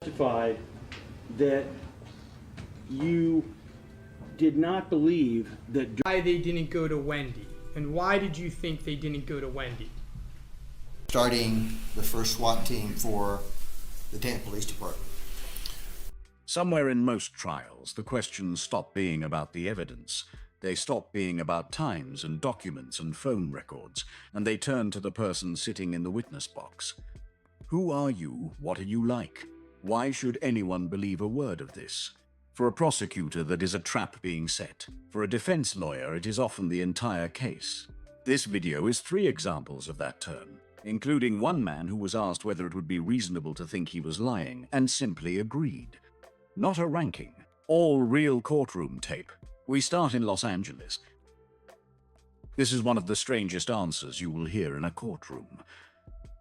Testified that you did not believe that why they didn't go to Wendy, and why did you think they didn't go to Wendy? Starting the first SWAT team for the Tampa Police Department. Somewhere in most trials, the questions stop being about the evidence. They stop being about times and documents and phone records, and they turn to the person sitting in the witness box. Who are you? What are you like? Why should anyone believe a word of this? For a prosecutor, that is a trap being set. For a defense lawyer, it is often the entire case. This video is 3 examples of that turn, including one man who was asked whether it would be reasonable to think he was lying, and simply agreed. Not a ranking, all real courtroom tape. We start in Los Angeles. This is one of the strangest answers you will hear in a courtroom.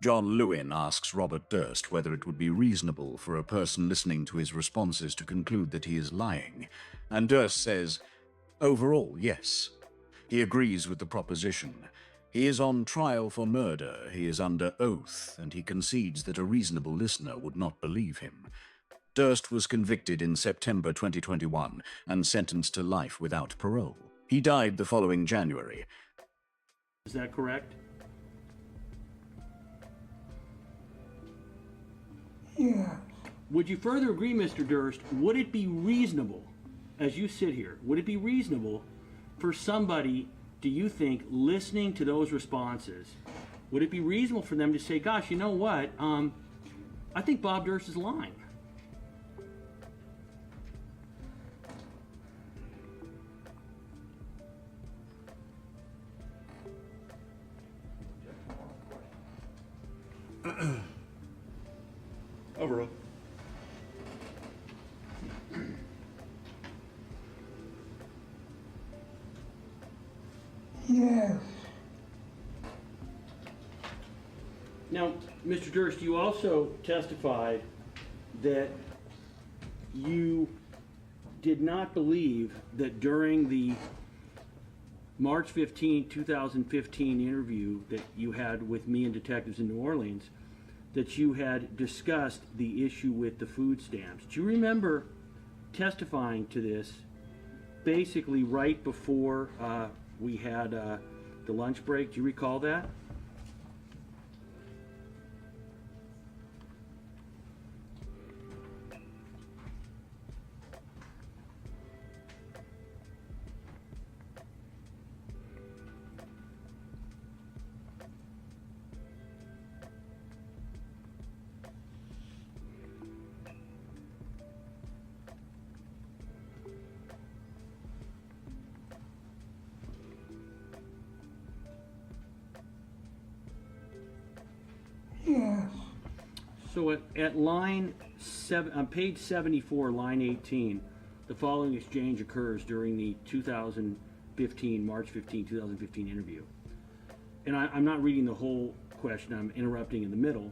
John Lewin asks Robert Durst whether it would be reasonable for a person listening to his responses to conclude that he is lying, and Durst says, overall, yes. He agrees with the proposition. He is on trial for murder, he is under oath, and he concedes that a reasonable listener would not believe him. Durst was convicted in September 2021 and sentenced to life without parole. He died the following January. is that correct? Yeah. Would you further agree, Mr. Durst, would it be reasonable, as you sit here, would it be reasonable for somebody, do you think, listening to those responses, would it be reasonable for them to say, gosh, you know what, I think Bob Durst is lying? Overall. Yes. Now, Mr. Durst, you also testified that you did not believe that during the March 15, 2015 interview that you had with me and detectives in New Orleans, that you had discussed the issue with the food stamps. Do you remember testifying to this basically right before we had the lunch break? Do you recall that? Yes. So at line 7, on page 74, line 18, the following exchange occurs during the 2015, March 15, 2015 interview. And I'm not reading the whole question, I'm interrupting in the middle.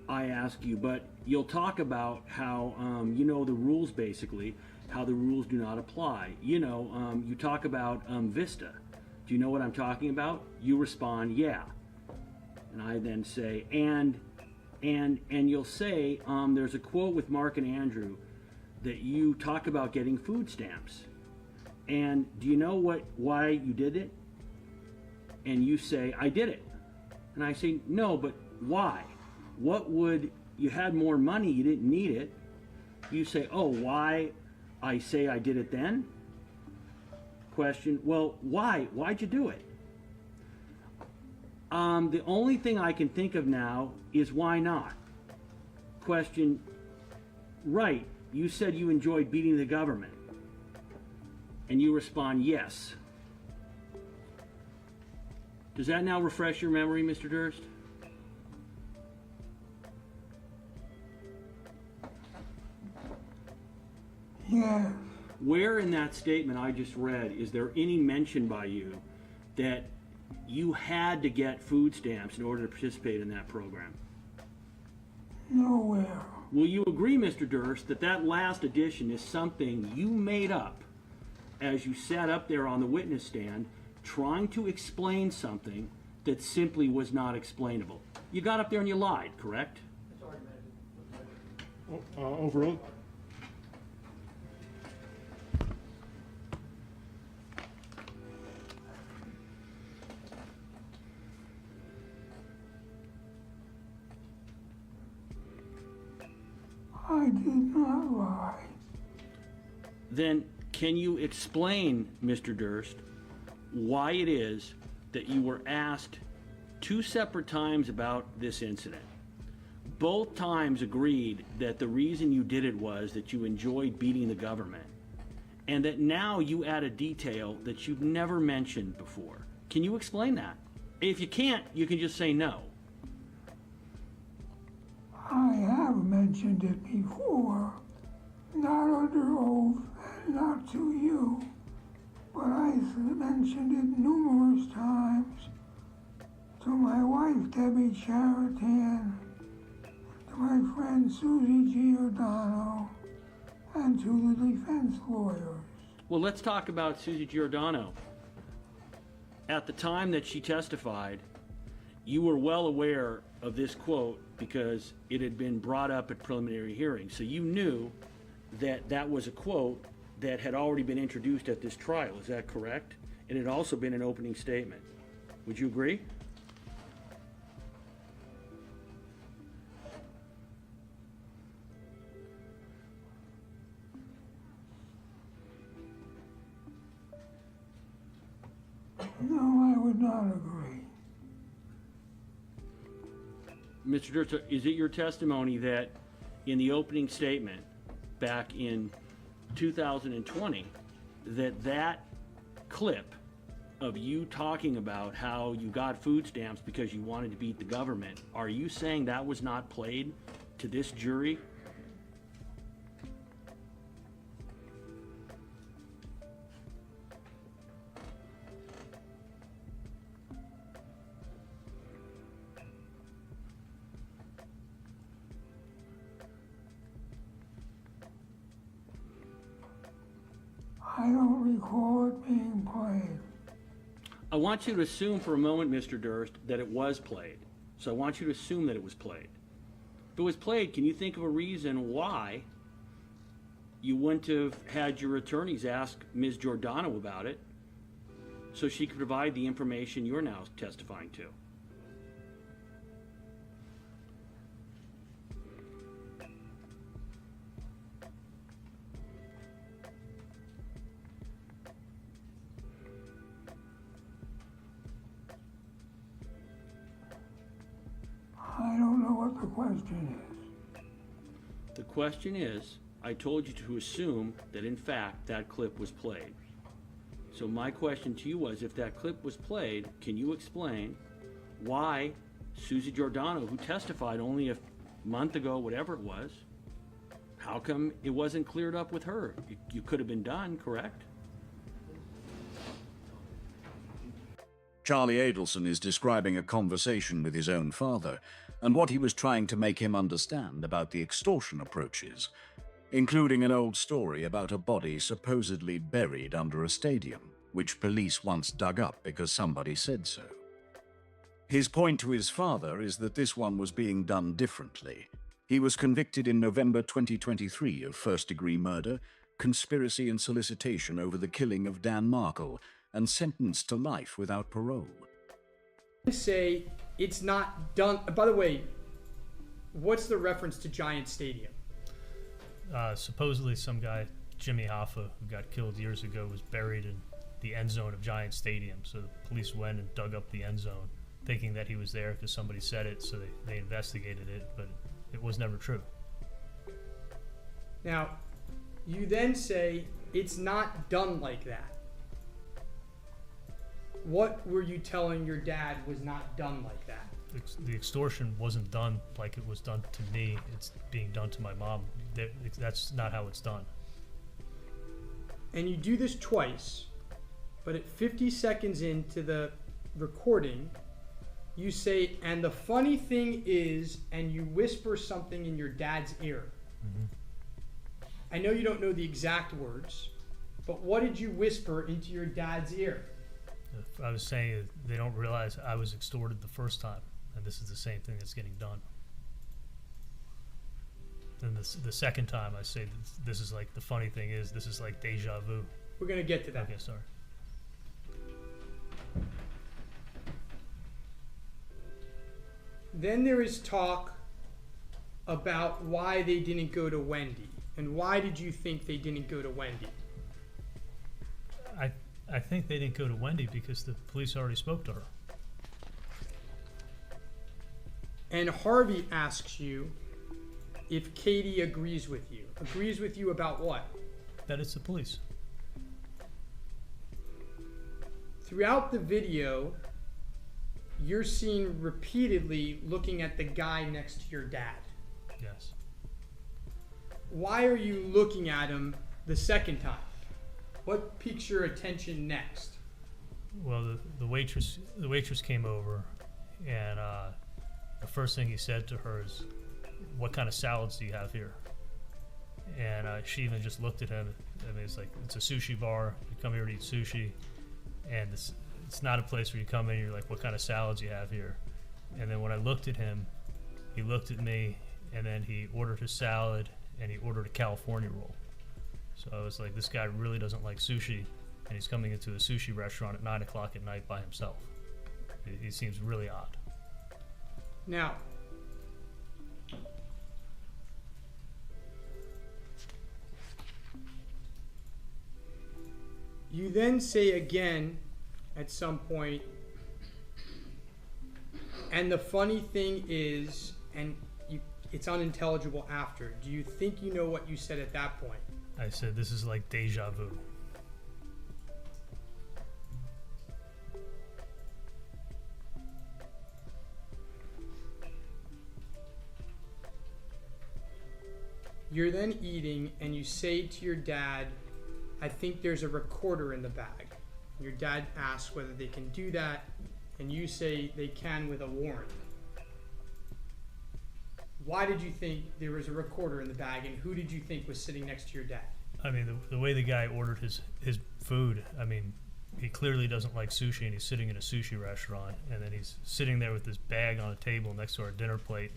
I ask you, but you'll talk about how, you know, the rules basically, how the rules do not apply. You know, you talk about Vista. Do you know what I'm talking about? You respond, yeah. And I then say, and you'll say, there's a quote with Mark and Andrew that you talk about getting food stamps. And do you know why you did it? And you say, I did it. And I say, no, but why? What would, you had more money, you didn't need it. You say, oh, why I say I did it then? Question, well, why? Why'd you do it? The only thing I can think of now is why not? Question, right, you said you enjoyed beating the government. And you respond, yes. Does that now refresh your memory, Mr. Durst? Yes. Where in that statement I just read is there any mention by you that you had to get food stamps in order to participate in that program? Nowhere. Will you agree, Mr. Durst, that that last addition is something you made up as you sat up there on the witness stand trying to explain something that simply was not explainable? You got up there and you lied, correct? Overruled. I did not lie. Then can you explain, Mr. Durst, why it is that you were asked 2 separate times about this incident? Both times agreed that the reason you did it was that you enjoyed beating the government, and that now you add a detail that you've never mentioned before. Can you explain that? If you can't, you can just say no. I have mentioned it before, not under oath and not to you, but I mentioned it numerous times to my wife, Debbie Charitan, to my friend Susie Giordano, and to the defense lawyers. Well, let's talk about Susie Giordano. At the time that she testified, you were well aware of this quote because it had been brought up at preliminary hearing. So you knew that that was a quote that had already been introduced at this trial. Is that correct? And it had also been an opening statement. Would you agree? No, I would not agree. Mr. Durst, is it your testimony that in the opening statement back in 2020, that clip of you talking about how you got food stamps because you wanted to beat the government, are you saying that was not played to this jury? I don't recall it being played. I want you to assume for a moment, Mr. Durst, that it was played. So I want you to assume that it was played. If it was played, can you think of a reason why you wouldn't have had your attorneys ask Ms. Giordano about it so she could provide the information you're now testifying to? I don't know what the question is. The question is, I told you to assume that in fact that clip was played. So my question to you was, if that clip was played, can you explain why Susie Giordano, who testified only a month ago, whatever it was, how come it wasn't cleared up with her? You could have been done, correct? Charlie Adelson is describing a conversation with his own father and what he was trying to make him understand about the extortion approaches, including an old story about a body supposedly buried under a stadium, which police once dug up because somebody said so. His point to his father is that this one was being done differently. He was convicted in November 2023 of first-degree murder, conspiracy and solicitation over the killing of Dan Markel, and sentenced to life without parole. Say it's not done. By the way, what's the reference to Giant Stadium? Supposedly some guy, Jimmy Hoffa, who got killed years ago, was buried in the end zone of Giant Stadium. So the police went and dug up the end zone, thinking that he was there because somebody said it, so they investigated it, but it was never true. Now, you then say it's not done like that. What were you telling your dad was not done like that? The extortion wasn't done like it was done to me. It's being done to my mom. That's not how it's done. And you do this twice, but at 50 seconds into the recording, you say, and the funny thing is, and you whisper something in your dad's ear. Mm-hmm. I know you don't know the exact words, but what did you whisper into your dad's ear? I was saying they don't realize I was extorted the first time, and this is the same thing that's getting done. Then the second time I say this is like, the funny thing is, this is like deja vu. We're going to get to that. Okay, sorry. Then there is talk about why they didn't go to Wendy. And why did you think they didn't go to Wendy? I think they didn't go to Wendy because the police already spoke to her. And Harvey asks you if Katie agrees with you. Agrees with you about what? That it's the police. Throughout the video, you're seen repeatedly looking at the guy next to your dad. Yes. Why are you looking at him the second time? What piques your attention next? Well, the waitress came over, and the first thing he said to her is, "What kind of salads do you have here?" And she even just looked at him. I mean, it's like, it's a sushi bar. You come here to eat sushi, and it's not a place where you come in and you're like, "What kind of salads do you have here?" And then when I looked at him, he looked at me, and then he ordered his salad, and he ordered a California roll. So I was like, this guy really doesn't like sushi, and he's coming into a sushi restaurant at 9 o'clock at night by himself. He seems really odd. Now, you then say again at some point, and the funny thing is, it's unintelligible after. Do you think you know what you said at that point? I said, this is like deja vu. You're then eating, and you say to your dad, I think there's a recorder in the bag. Your dad asks whether they can do that, and you say they can with a warrant. Why did you think there was a recorder in the bag, and who did you think was sitting next to your dad? I mean, the way the guy ordered his food, I mean, he clearly doesn't like sushi, and he's sitting in a sushi restaurant, and then he's sitting there with this bag on a table next to our dinner plate.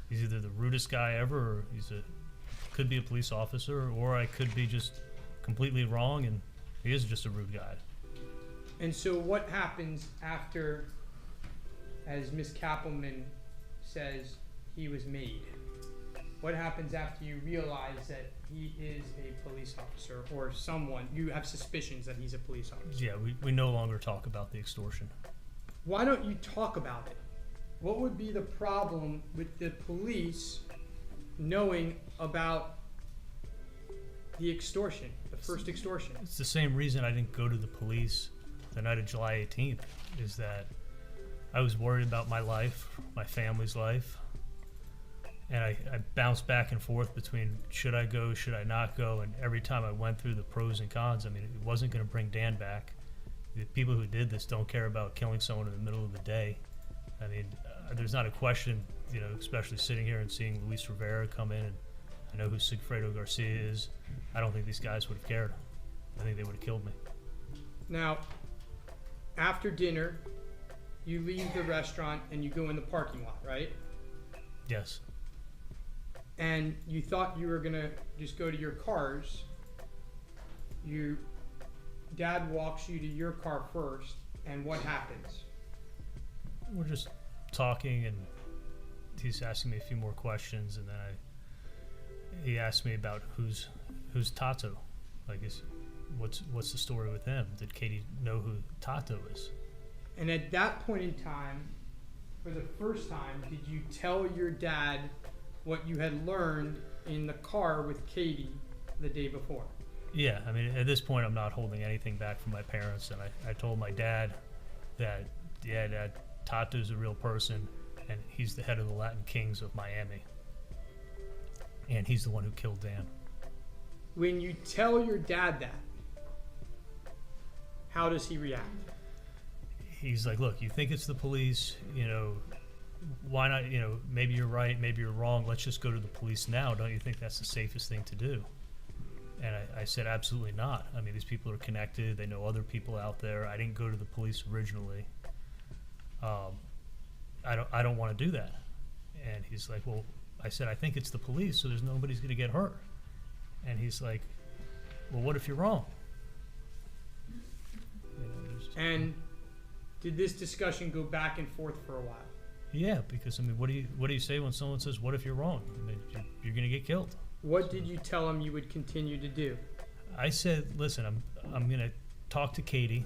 He's either the rudest guy ever, or could be a police officer, or I could be just completely wrong, and he is just a rude guy. And so what happens after, as Ms. Kappelman says, he was made? What happens after you realize that he is a police officer, or someone, you have suspicions that he's a police officer? Yeah, we no longer talk about the extortion. Why don't you talk about it? What would be the problem with the police knowing about the extortion, the first extortion? It's the same reason I didn't go to the police the night of July 18th, is that I was worried about my life, my family's life, and I bounced back and forth between should I go, should I not go, and every time I went through the pros and cons, I mean, it wasn't going to bring Dan back. The people who did this don't care about killing someone in the middle of the day. I mean, there's not a question, especially sitting here and seeing Luis Rivera come in, and I know who Sigfredo Garcia is. I don't think these guys would have cared. I think they would have killed me. Now, after dinner, you leave the restaurant and you go in the parking lot, right? Yes. And you thought you were going to just go to your cars. Your dad walks you to your car first, and what happens? We're just talking, and he's asking me a few more questions, and then he asked me about who's Tato. Like, what's the story with him? Did Katie know who Tato is? And at that point in time, for the first time, did you tell your dad what you had learned in the car with Katie the day before? Yeah, I mean, at this point, I'm not holding anything back from my parents, and I told my dad that, yeah, Dad, Tato's a real person, and he's the head of the Latin Kings of Miami, and he's the one who killed Dan. When you tell your dad that, how does he react? He's like, look, you think it's the police, why not, maybe you're right, maybe you're wrong, let's just go to the police now. Don't you think that's the safest thing to do? And I said, absolutely not. I mean, these people are connected, they know other people out there. I didn't go to the police originally. I don't want to do that. And he's like, well, I said, I think it's the police, so there's nobody's going to get hurt. And he's like, well, what if you're wrong? You know, And did this discussion go back and forth for a while? yeah, because I mean, what do you say when someone says, what if you're wrong? I mean, you're going to get killed. What did you tell him you would continue to do? I said, listen, I'm going to talk to Katie.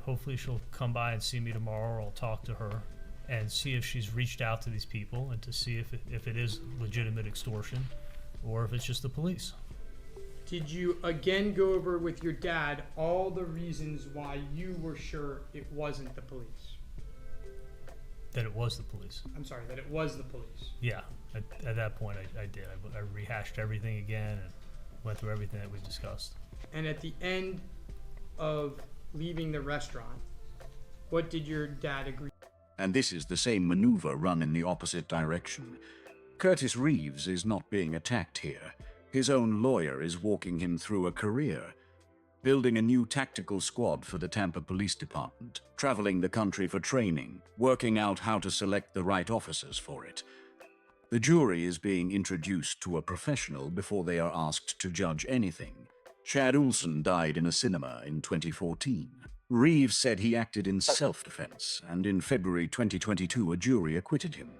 Hopefully she'll come by and see me tomorrow, or I'll talk to her and see if she's reached out to these people and to see if it is legitimate extortion or if it's just the police. Did you again go over with your dad all the reasons why you were sure it wasn't the police? That it was the police. I'm sorry, that it was the police. Yeah, at that point I did. I rehashed everything again and went through everything that we discussed. And at the end of leaving the restaurant, what did your dad agree? And this is the same maneuver run in the opposite direction. Curtis Reeves is not being attacked here. His own lawyer is walking him through a career, building a new tactical squad for the Tampa Police Department, traveling the country for training, working out how to select the right officers for it. The jury is being introduced to a professional before they are asked to judge anything. Chad Olson died in a cinema in 2014. Reeves said he acted in self-defense, and in February 2022 a jury acquitted him.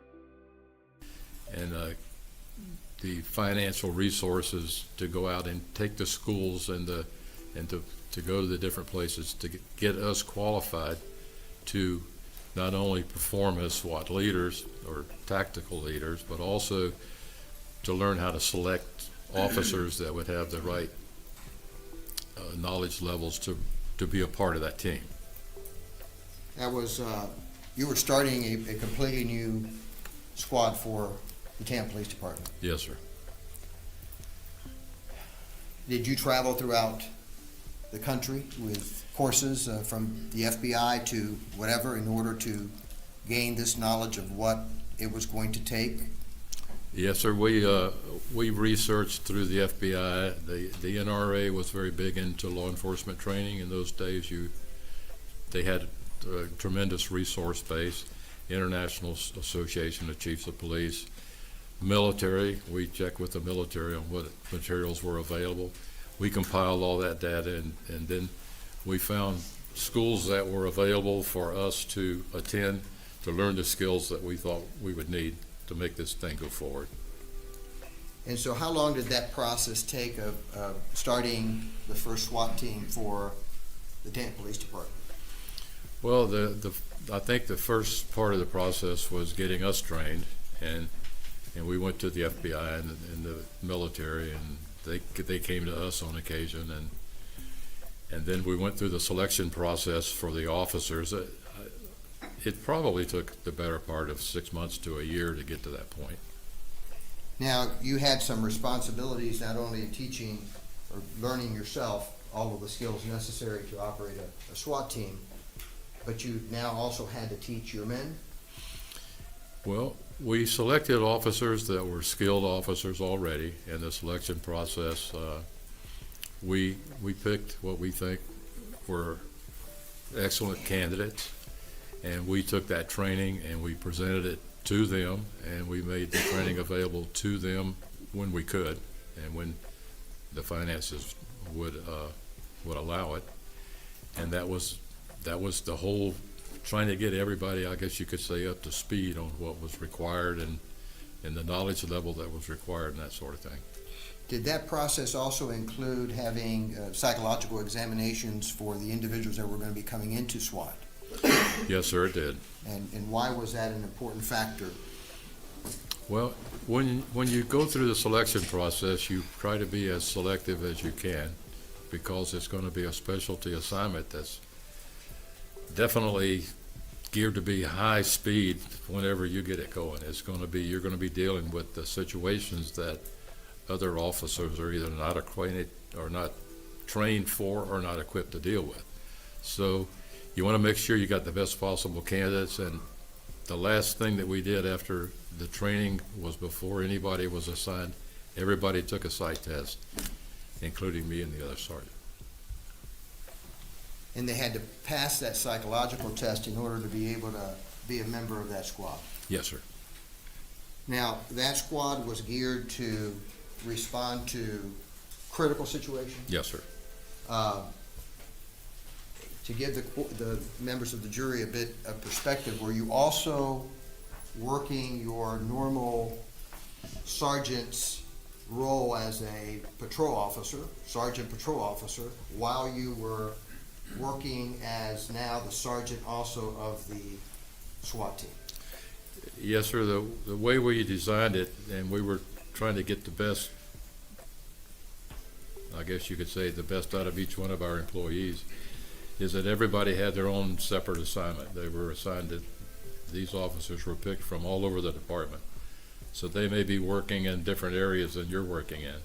And the financial resources to go out and take the schools and to go to the different places to get us qualified to not only perform as SWAT leaders or tactical leaders, but also to learn how to select officers that would have the right knowledge levels to be a part of that team. That was, you were starting a completely new squad for the Tampa Police Department. Yes, sir. Did you travel throughout the country with courses from the FBI to whatever in order to gain this knowledge of what it was going to take? Yes, sir. We researched through the FBI. The NRA was very big into law enforcement training in those days. They had a tremendous resource base. International Association of Chiefs of Police, military. We checked with the military on what materials were available. We compiled all that data, and then we found schools that were available for us to attend to learn the skills that we thought we would need to make this thing go forward. And so how long did that process take of starting the first SWAT team for the Tampa Police Department? Well, I think the first part of the process was getting us trained, and we went to the FBI and the military, and they came to us on occasion, and then we went through the selection process for the officers. It probably took the better part of 6 months to a year to get to that point. Now, you had some responsibilities, not only in teaching or learning yourself all of the skills necessary to operate a SWAT team, but you now also had to teach your men? Well, we selected officers that were skilled officers already in the selection process. We picked what we think were excellent candidates, and we took that training and we presented it to them, and we made the training available to them when we could and when the finances would allow it. And that was the whole, trying to get everybody, I guess you could say, up to speed on what was required and the knowledge level that was required and that sort of thing. Did that process also include having psychological examinations for the individuals that were going to be coming into SWAT? Yes, sir, it did. And why was that an important factor? Well, when you go through the selection process, you try to be as selective as you can, because it's going to be a specialty assignment that's definitely geared to be high speed whenever you get it going. You're going to be dealing with the situations that other officers are either not acquainted or not trained for or not equipped to deal with. So you want to make sure you got the best possible candidates, and the last thing that we did after the training was, before anybody was assigned, everybody took a psych test, including me and the other sergeant. And they had to pass that psychological test in order to be able to be a member of that squad? Yes, sir. Now, that squad was geared to respond to critical situations? Yes, sir. To give the members of the jury a bit of perspective, were you also working your normal sergeant's role as a patrol officer, sergeant patrol officer, while you were working as now the sergeant also of the SWAT team? Yes, sir. The way we designed it, and we were trying to get the best, I guess you could say, the best out of each one of our employees, is that everybody had their own separate assignment. They were assigned to, these officers were picked from all over the department. So they may be working in different areas than you're working in.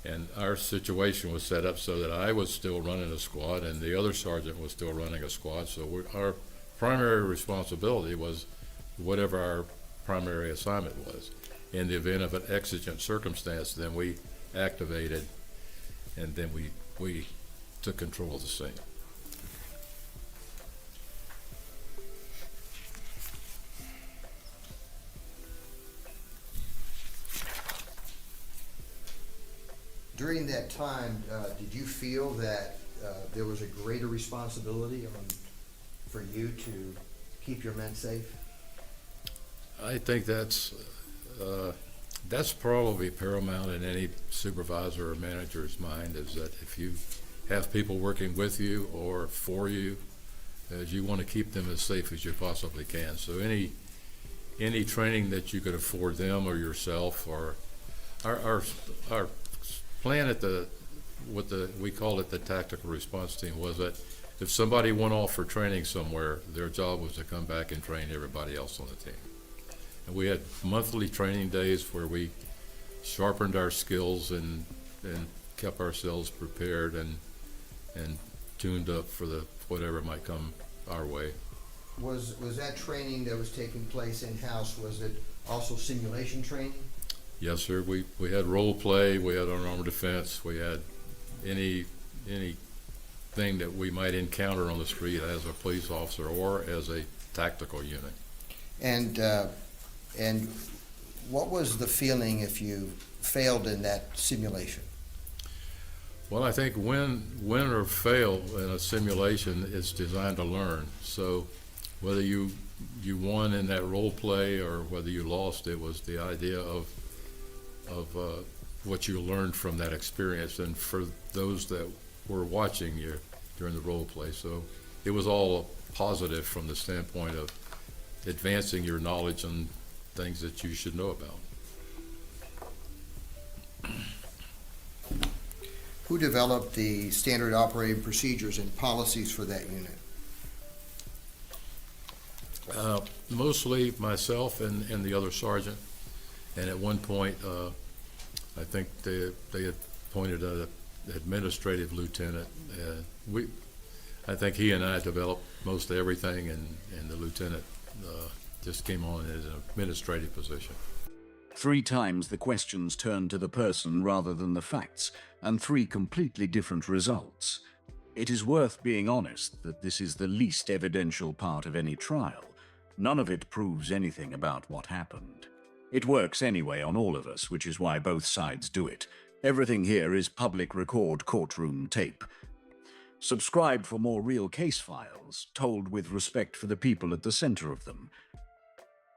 And our situation was set up so that I was still running a squad and the other sergeant was still running a squad. So our primary responsibility was whatever our primary assignment was. In the event of an exigent circumstance, then we activated and then we took control of the scene. During that time, did you feel that there was a greater responsibility for you to keep your men safe? I think that's probably paramount in any supervisor or manager's mind, is that if you have people working with you or for you, you want to keep them as safe as you possibly can. So any training that you could afford them or yourself, or our plan at we call it the tactical response team, was that if somebody went off for training somewhere, their job was to come back and train everybody else on the team. And we had monthly training days where we sharpened our skills and kept ourselves prepared and tuned up for whatever might come our way. Was that training that was taking place in-house, was it also simulation training? Yes, sir. We had role play, we had unarmed defense, we had anything that we might encounter on the street as a police officer or as a tactical unit. And what was the feeling if you failed in that simulation? Well, I think win or fail in a simulation is designed to learn. So whether you won in that role play or whether you lost, it was the idea of what you learned from that experience, and for those that were watching you during the role play. So it was all positive from the standpoint of advancing your knowledge on things that you should know about. Who developed the standard operating procedures and policies for that unit? Mostly myself and the other sergeant. And at one point, I think they had appointed an administrative lieutenant. I think he and I developed most of everything, and the lieutenant just came on as an administrative position. 3 times the questions turned to the person rather than the facts, and 3 completely different results. It is worth being honest that this is the least evidential part of any trial. None of it proves anything about what happened. It works anyway on all of us, which is why both sides do it. Everything here is public record courtroom tape. Subscribe for more real case files, told with respect for the people at the center of them.